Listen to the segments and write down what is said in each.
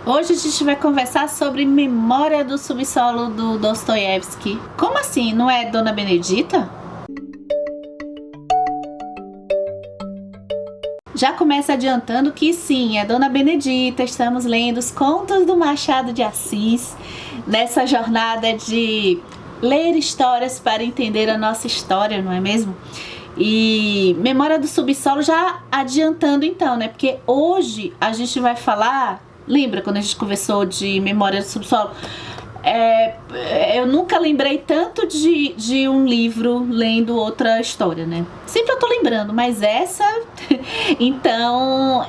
Hoje a gente vai conversar sobre Memória do Subsolo do Dostoiévski. Como assim? Não é Dona Benedita? Já começa adiantando que sim, é Dona Benedita. Estamos lendo os contos do Machado de Assis nessa jornada de ler histórias para entender a nossa história, não é mesmo? E Memória do Subsolo já adiantando então, né? Porque hoje a gente vai falar... Lembra quando a gente conversou de Memória do Subsolo? Eu nunca lembrei tanto de um livro lendo outra história, né? Sempre eu tô lembrando, mas essa... Então,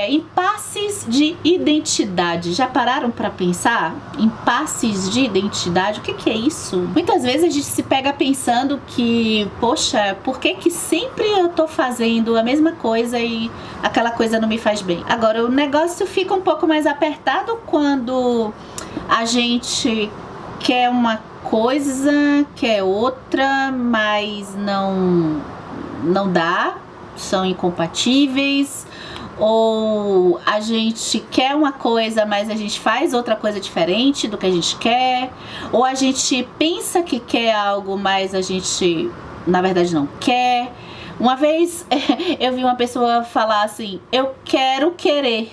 impasses de identidade. Já pararam pra pensar? Impasses de identidade, o que é isso? Muitas vezes a gente se pega pensando que, poxa, por que sempre eu tô fazendo a mesma coisa e aquela coisa não me faz bem? Agora, o negócio fica um pouco mais apertado quando a gente quer uma coisa, quer outra, mas não dá, são incompatíveis. Ou a gente quer uma coisa, mas a gente faz outra coisa diferente do que a gente quer. Ou a gente pensa que quer algo, mas a gente, na verdade, não quer. Uma vez eu vi uma pessoa falar assim: eu quero querer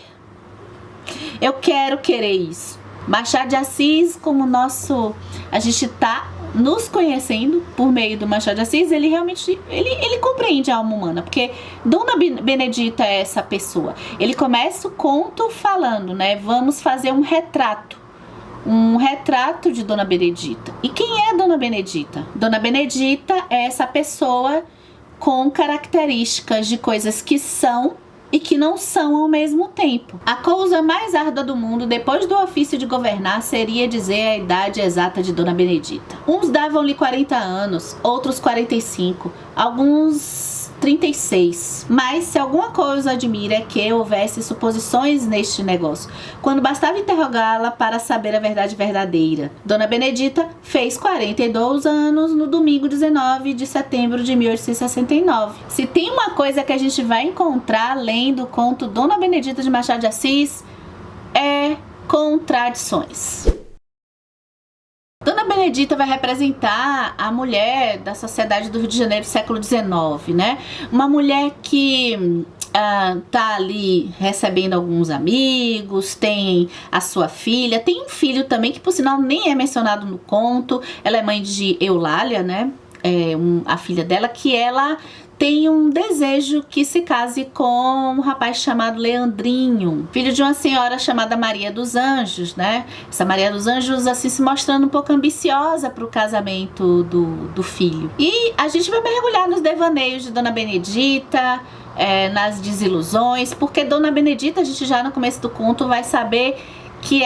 isso. Machado de Assis, como a gente tá nos conhecendo por meio do Machado de Assis, ele realmente, ele compreende a alma humana, porque Dona Benedita é essa pessoa. Ele começa o conto falando, né, vamos fazer um retrato de Dona Benedita. E quem é Dona Benedita? Dona Benedita é essa pessoa com características de coisas que são e que não são ao mesmo tempo. A coisa mais árdua do mundo, depois do ofício de governar, seria dizer a idade exata de Dona Benedita. Uns davam-lhe 40 anos, outros 45, alguns 36. Mas se alguma coisa admira é que houvesse suposições neste negócio, quando bastava interrogá-la para saber a verdade verdadeira. Dona Benedita fez 42 anos no domingo 19 de setembro de 1869. Se tem uma coisa que a gente vai encontrar lendo o conto Dona Benedita de Machado de Assis, é contradições. Dona Benedita vai representar a mulher da sociedade do Rio de Janeiro do século XIX, né? Uma mulher que tá ali recebendo alguns amigos, tem a sua filha, tem um filho também que por sinal nem é mencionado no conto. Ela é mãe de Eulália, né? A filha dela, que ela tem um desejo que se case com um rapaz chamado Leandrinho, filho de uma senhora chamada Maria dos Anjos, né? Essa Maria dos Anjos, assim, se mostrando um pouco ambiciosa para o casamento do filho. E a gente vai mergulhar nos devaneios de Dona Benedita, nas desilusões, porque Dona Benedita, a gente já no começo do conto vai saber que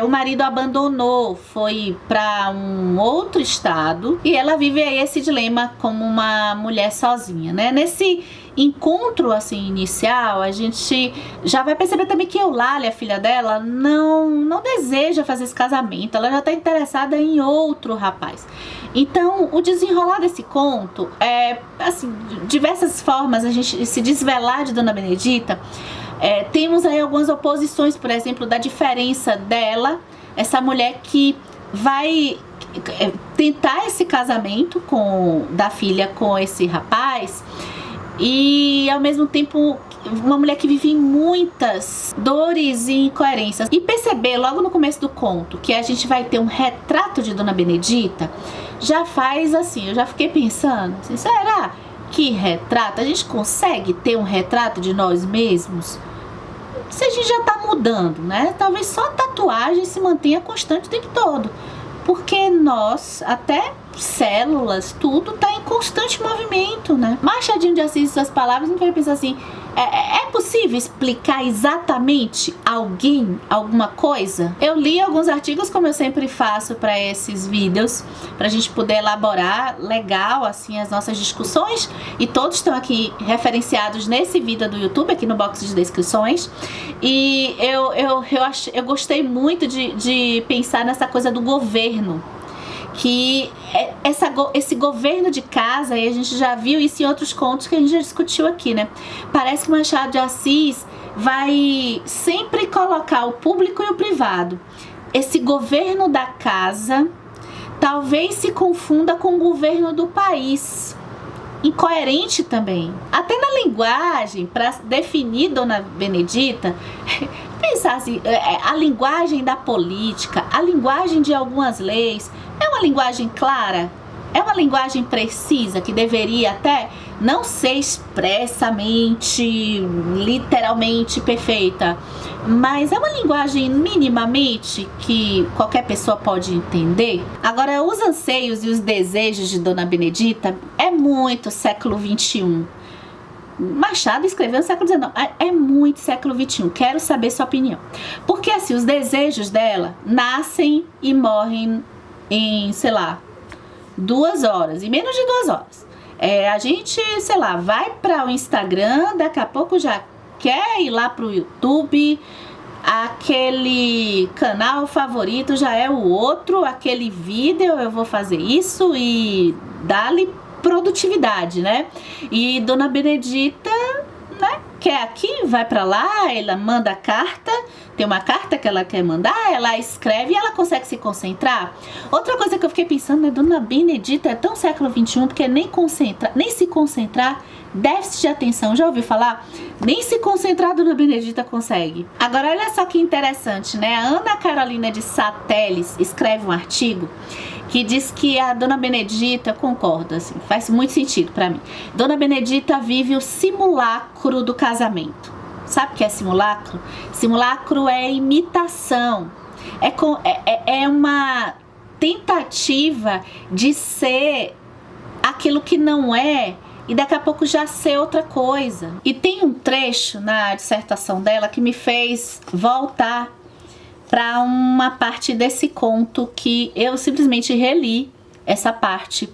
o marido abandonou, foi para um outro estado e ela vive aí esse dilema como uma mulher sozinha, né? Nesse encontro assim inicial, a gente já vai perceber também que Eulália, a filha dela, não deseja fazer esse casamento, ela já está interessada em outro rapaz. Então, o desenrolar desse conto assim, diversas formas a gente se desvelar de Dona Benedita. Temos aí algumas oposições, por exemplo, da diferença dela, essa mulher que vai tentar esse casamento da filha com esse rapaz, e ao mesmo tempo uma mulher que vive em muitas dores e incoerências. E perceber logo no começo do conto que a gente vai ter um retrato de Dona Benedita, já faz assim, eu já fiquei pensando assim, será que retrato? A gente consegue ter um retrato de nós mesmos? Se a gente já tá mudando, né? Talvez só a tatuagem se mantenha constante o tempo todo. Porque nós, até células, tudo tá em constante movimento, né? Machadinho de Assis, suas palavras, a gente vai pensar assim, é possível explicar exatamente alguma coisa? Eu li alguns artigos, como eu sempre faço para esses vídeos, pra gente poder elaborar legal, assim, as nossas discussões, e todos estão aqui referenciados nesse vídeo do YouTube, aqui no box de descrições. E eu gostei muito de pensar nessa coisa do governo, que esse governo de casa, e a gente já viu isso em outros contos que a gente já discutiu aqui, né? Parece que Machado de Assis vai sempre colocar o público e o privado. Esse governo da casa talvez se confunda com o governo do país. Incoerente também. Até na linguagem, para definir Dona Benedita, pensar assim, a linguagem da política, a linguagem de algumas leis, é uma linguagem clara? É uma linguagem precisa que deveria até não ser expressamente, literalmente perfeita, mas é uma linguagem minimamente que qualquer pessoa pode entender. Agora, os anseios e os desejos de Dona Benedita é muito século XXI. Machado escreveu no século XIX, é muito século XXI. Quero saber sua opinião. Porque assim, os desejos dela nascem e morrem em, sei lá, 2 horas, em menos de 2 horas. A gente, sei lá, vai para o Instagram, daqui a pouco já quer ir lá pro YouTube, aquele canal favorito já é o outro, aquele vídeo eu vou fazer isso e dá-lhe produtividade, né? E Dona Benedita, né, quer aqui, vai pra lá, ela manda carta, tem uma carta que ela quer mandar, ela escreve e ela consegue se concentrar. Outra coisa que eu fiquei pensando, né, Dona Benedita é tão século XXI, porque nem se concentrar, déficit de atenção, já ouviu falar? Nem se concentrar Dona Benedita consegue. Agora olha só que interessante, né, a Ana Carolina de Sateles escreve um artigo que diz que a Dona Benedita, concorda, assim, faz muito sentido pra mim. Dona Benedita vive o simulacro do casamento. Sabe o que é simulacro? Simulacro é imitação. É uma tentativa de ser aquilo que não é e daqui a pouco já ser outra coisa. E tem um trecho na dissertação dela que me fez voltar para uma parte desse conto que eu simplesmente reli essa parte.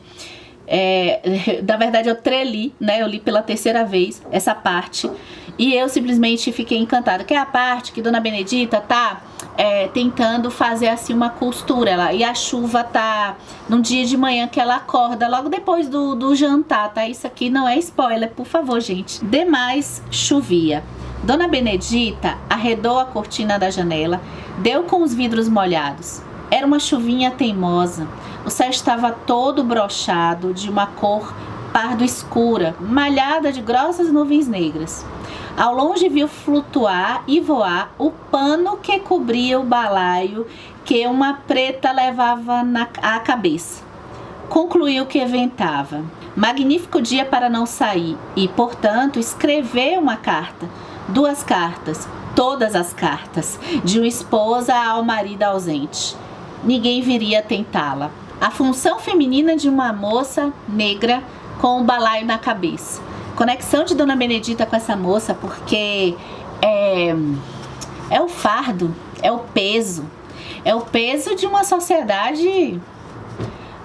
Na verdade eu treli, né? Eu li pela 3ª vez essa parte e eu simplesmente fiquei encantada, que é a parte que Dona Benedita tá tentando fazer assim uma costura e a chuva tá num dia de manhã que ela acorda logo depois do jantar, tá? Isso aqui não é spoiler, por favor, gente. Demais chovia. Dona Benedita arredou a cortina da janela, deu com os vidros molhados. Era uma chuvinha teimosa. O céu estava todo brochado, de uma cor pardo escura, malhada de grossas nuvens negras. Ao longe viu flutuar e voar o pano que cobria o balaio que uma preta levava à cabeça. Concluiu que ventava. Magnífico dia para não sair e, portanto, escreveu uma carta. 2 cartas, todas as cartas, de uma esposa ao marido ausente. Ninguém viria tentá-la. A função feminina de uma moça negra com o balaio na cabeça. Conexão de Dona Benedita com essa moça, porque é o fardo, é o peso de uma sociedade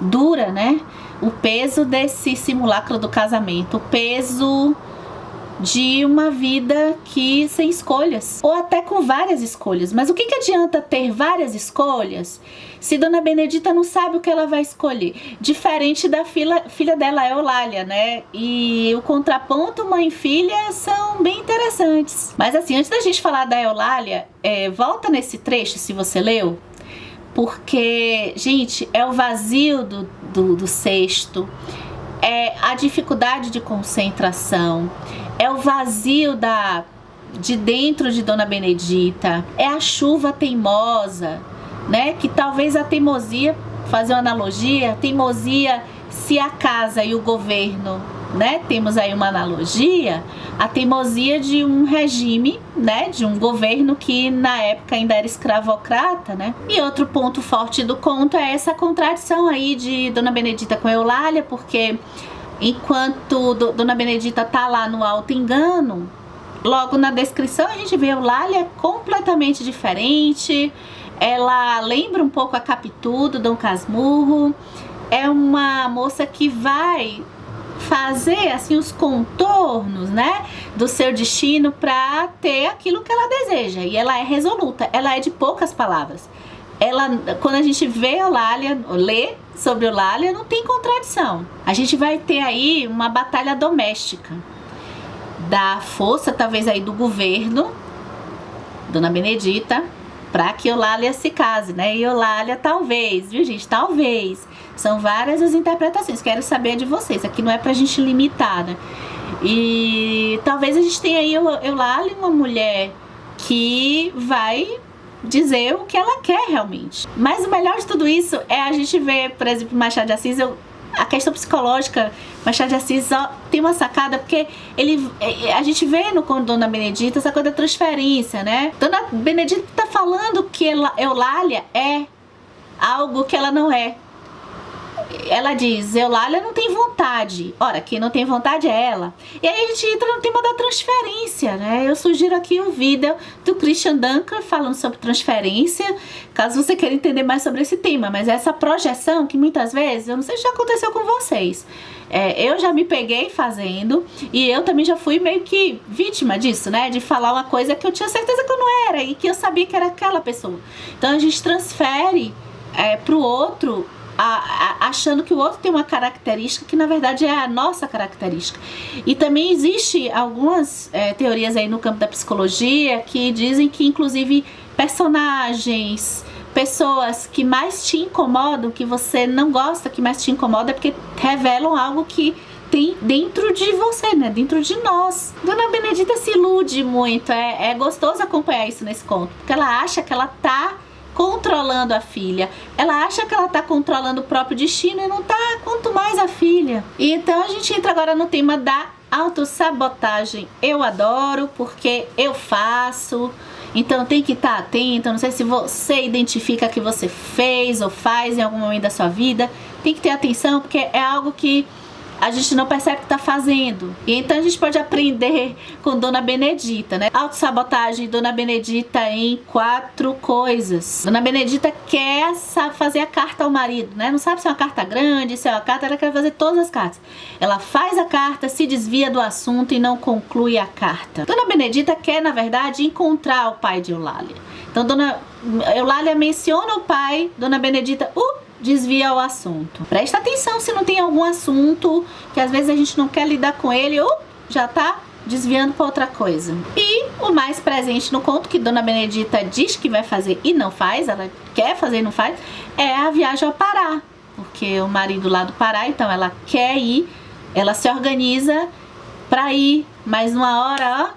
dura, né? O peso desse simulacro do casamento, o peso de uma vida que sem escolhas, ou até com várias escolhas. Mas o que adianta ter várias escolhas se Dona Benedita não sabe o que ela vai escolher? Diferente da filha dela, Eulália, né? E o contraponto mãe e filha são bem interessantes. Mas assim, antes da gente falar da Eulália, volta nesse trecho, se você leu, porque, gente, é o vazio do cesto, é a dificuldade de concentração, é o vazio de dentro de Dona Benedita, é a chuva teimosa, né? Que talvez a teimosia, fazer uma analogia, a teimosia, se a casa e o governo, né? Temos aí uma analogia, a teimosia de um regime, né? De um governo que na época ainda era escravocrata, né? E outro ponto forte do conto é essa contradição aí de Dona Benedita com Eulália, porque enquanto Dona Benedita tá lá no alto engano, logo na descrição a gente vê Eulália completamente diferente. Ela lembra um pouco a Capitu do Dom Casmurro. É uma moça que vai fazer assim os contornos, né, do seu destino para ter aquilo que ela deseja. E ela é resoluta, ela é de poucas palavras. Quando a gente vê Eulália, lê sobre Eulália, não tem contradição. A gente vai ter aí uma batalha doméstica da força, talvez aí do governo, Dona Benedita para que Eulália se case, né? E Eulália talvez, viu, gente? Talvez. São várias as interpretações. Quero saber de vocês. Aqui não é pra gente limitar, né? E talvez a gente tenha aí Eulália, uma mulher que vai dizer o que ela quer realmente. Mas o melhor de tudo isso é a gente ver, por exemplo, Machado de Assis, a questão psicológica. Machado de Assis tem uma sacada, porque a gente vê no Conto de Dona Benedita essa coisa da transferência, né? Dona Benedita tá falando que Eulália é algo que ela não é. Ela diz, Eulália não tem vontade. Ora, quem não tem vontade é ela. E aí a gente entra no tema da transferência, né? Eu sugiro aqui o vídeo do Christian Dunker falando sobre transferência, caso você queira entender mais sobre esse tema. Mas essa projeção que muitas vezes, eu não sei se já aconteceu com vocês, eu já me peguei fazendo, e eu também já fui meio que vítima disso, né? De falar uma coisa que eu tinha certeza que eu não era e que eu sabia que era aquela pessoa. Então a gente transfere pro outro, achando que o outro tem uma característica que na verdade é a nossa característica. E também existe algumas teorias aí no campo da psicologia que dizem que inclusive personagens, pessoas que mais te incomodam, que você não gosta, que mais te incomoda, é porque revelam algo que tem dentro de você, né? Dentro de nós. Dona Benedita se ilude muito, é gostoso acompanhar isso nesse conto, porque ela acha que ela tá controlando a filha, ela acha que ela tá controlando o próprio destino e não tá, quanto mais a filha. E então a gente entra agora no tema da autossabotagem. Eu adoro porque eu faço, então tem que estar atento. Não sei se você identifica que você fez ou faz em algum momento da sua vida, tem que ter atenção, porque é algo que a gente não percebe que está fazendo. E então a gente pode aprender com Dona Benedita, né? Autossabotagem, Dona Benedita em 4 coisas. Dona Benedita quer fazer a carta ao marido, né? Não sabe se é uma carta grande, se é uma carta, ela quer fazer todas as cartas. Ela faz a carta, se desvia do assunto e não conclui a carta. Dona Benedita quer, na verdade, encontrar o pai de Eulália. Então Dona Eulália menciona o pai, Dona Benedita desvia o assunto. Presta atenção se não tem algum assunto que às vezes a gente não quer lidar com ele, já tá desviando para outra coisa. E o mais presente no conto, que Dona Benedita diz que vai fazer e não faz, ela quer fazer e não faz, é a viagem ao Pará. Porque o marido lá do Pará, então ela quer ir, ela se organiza para ir, mas numa hora,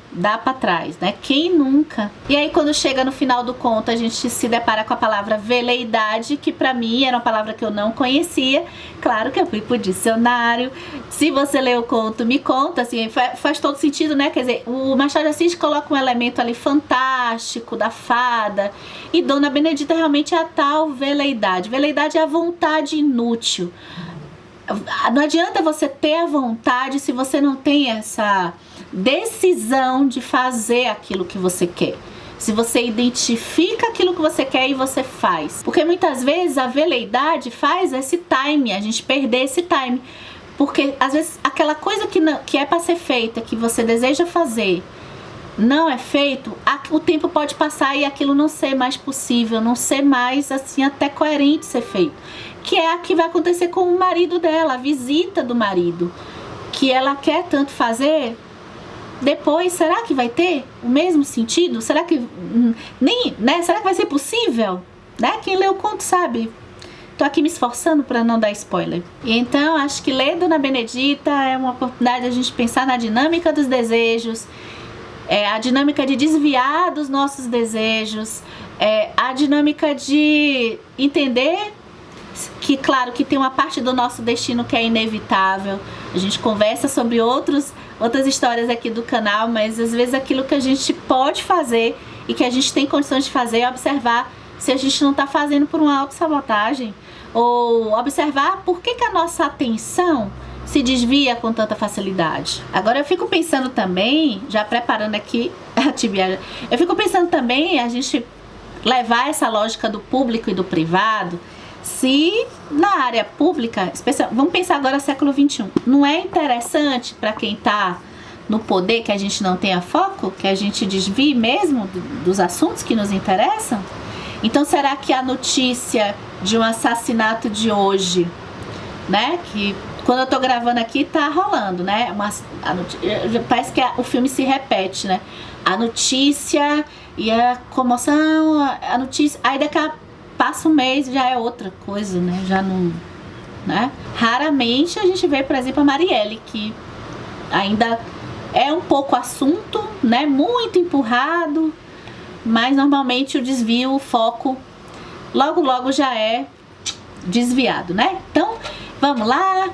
dá pra trás, né? Quem nunca? E aí quando chega no final do conto, a gente se depara com a palavra veleidade, que pra mim era uma palavra que eu não conhecia. Claro que eu fui pro dicionário. Se você lê o conto, me conta, assim, faz todo sentido, né? Quer dizer, o Machado de Assis coloca um elemento ali fantástico da fada, e Dona Benedita realmente é a tal veleidade. Veleidade é a vontade inútil. Não adianta você ter a vontade se você não tem essa decisão de fazer aquilo que você quer. Se você identifica aquilo que você quer e você faz. Porque muitas vezes a veleidade faz esse time, a gente perder esse time. Porque às vezes aquela coisa que é para ser feita, que você deseja fazer, não é feito, o tempo pode passar e aquilo não ser mais possível, não ser mais assim até coerente ser feito. Que é a que vai acontecer com o marido dela, a visita do marido, que ela quer tanto fazer. Depois, será que vai ter o mesmo sentido? Será que né? Será que vai ser possível? Né? Quem lê o conto sabe. Tô aqui me esforçando para não dar spoiler. E então, acho que ler Dona Benedita é uma oportunidade de a gente pensar na dinâmica dos desejos, a dinâmica de desviar dos nossos desejos, a dinâmica de entender que, claro, que tem uma parte do nosso destino que é inevitável. A gente conversa sobre outras histórias aqui do canal, mas às vezes aquilo que a gente pode fazer e que a gente tem condições de fazer é observar se a gente não está fazendo por uma autossabotagem, ou observar por que a nossa atenção se desvia com tanta facilidade. Agora eu fico pensando também, já preparando aqui a tibia, eu fico pensando também a gente levar essa lógica do público e do privado. Se na área pública, vamos pensar agora século XXI, não é interessante para quem está no poder que a gente não tenha foco, que a gente desvie mesmo dos assuntos que nos interessam? Então será que a notícia de um assassinato de hoje, né, que quando eu tô gravando aqui tá rolando, né, parece que o filme se repete, né, a notícia e a comoção, a notícia, aí daqui a passa um mês já é outra coisa, né? Já não, né? Raramente a gente vê, por exemplo, a Marielle, que ainda é um pouco assunto, né? Muito empurrado, mas normalmente o desvio, o foco, logo já é desviado, né? Então, vamos lá,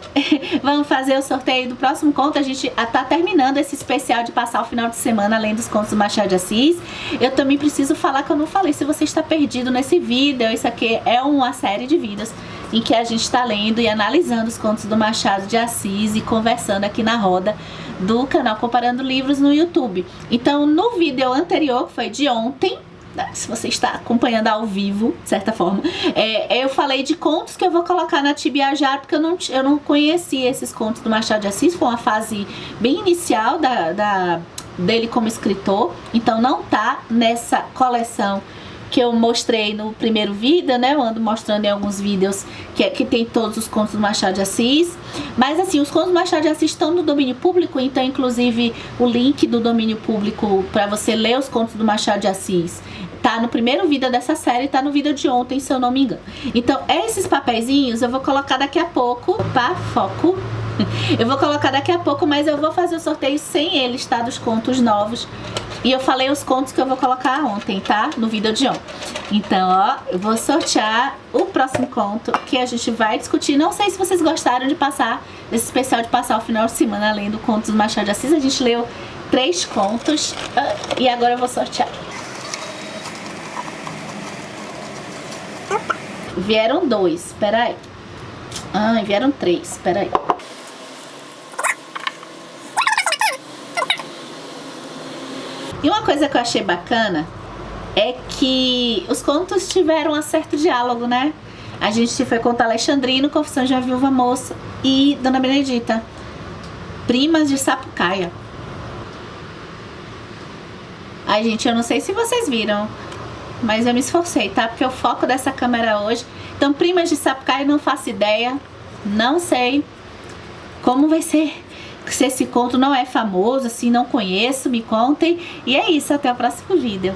vamos fazer o sorteio do próximo conto. A gente tá terminando esse especial de passar o final de semana além dos contos do Machado de Assis. Eu também preciso falar que eu não falei, se você está perdido nesse vídeo, isso aqui é uma série de vídeos em que a gente está lendo e analisando os contos do Machado de Assis e conversando aqui na roda do canal Comparando Livros no YouTube. Então, no vídeo anterior, que foi de ontem, se você está acompanhando ao vivo, de certa forma, eu falei de contos que eu vou colocar na Tibiajara, porque eu não conhecia esses contos do Machado de Assis. Foi uma fase bem inicial dele como escritor, então não tá nessa coleção que eu mostrei no primeiro vídeo, né? Eu ando mostrando em alguns vídeos que tem todos os contos do Machado de Assis. Mas assim, os contos do Machado de Assis estão no domínio público, então inclusive o link do domínio público para você ler os contos do Machado de Assis tá no primeiro vídeo dessa série, tá no vídeo de ontem, se eu não me engano. Então, esses papeizinhos eu vou colocar daqui a pouco, opa, foco. Eu vou colocar daqui a pouco, mas eu vou fazer o sorteio sem eles, tá? Dos contos novos. E eu falei os contos que eu vou colocar ontem, tá? No vídeo de ontem. Então, ó, eu vou sortear o próximo conto que a gente vai discutir. Não sei se vocês gostaram de passar, desse especial de passar o final de semana lendo contos do Machado de Assis. A gente leu 3 contos e agora eu vou sortear. Vieram 2, peraí. Ai, vieram 3, peraí. E uma coisa que eu achei bacana é que os contos tiveram um certo diálogo, né? A gente foi contar Alexandrino, Confissões de uma Viúva Moça e Dona Benedita, Primas de Sapucaia. Ai, gente, eu não sei se vocês viram, mas eu me esforcei, tá? Porque o foco dessa câmera hoje... Então, Primas de Sapucaia, não faço ideia, não sei como vai ser, se esse conto não é famoso, assim, não conheço, me contem. E é isso, até o próximo vídeo.